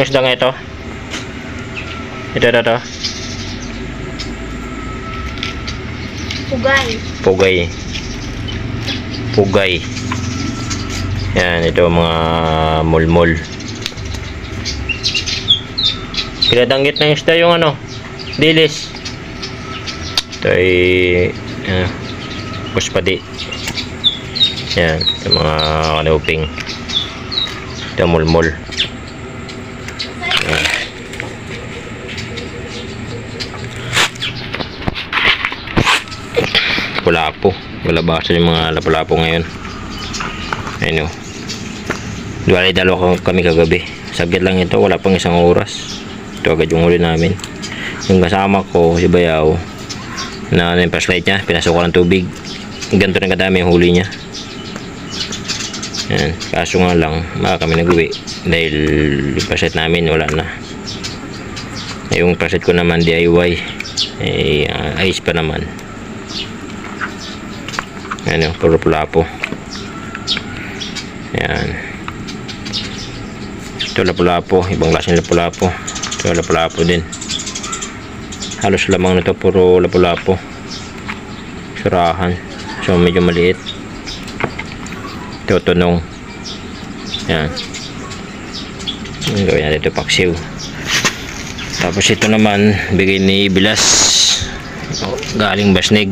itong isda nga ito. Ito. Pugay. Yan, ito mga mulmol. Pinadanggit ng isda yung ano, dilis. Ito ay puspadi. Yan, yung mga kanuping. Ito mulmol. Yan. Lapu-lapu. Malabasa yung mga lapu-lapu ngayon. Ayun o. Dalawa kami kagabi. Saglit lang ito, wala pang isang oras. Ito agad yung huli namin. Yung kasama ko, si Bayaw, na yung flashlight niya, pinasukan ng tubig. Ganito rin kadami yung huli niya. Yan. Kaso nga lang, baka kami nag-uwi. Dahil yung flashlight namin, wala na. Yung flashlight ko naman, DIY. Ayos pa naman. Yan yung puro lapu-lapu. Yan. Ito lapu-lapu, ibang klaseng lapu-lapu. Ito lapu-lapu din. Halos lamang nito puro lapu-lapu. Surahan. So medyo maliit. Ito tunong. Yan. Gawin natin ito paksiw. Tapos ito naman bigay ni Bilas. Galing Basnig.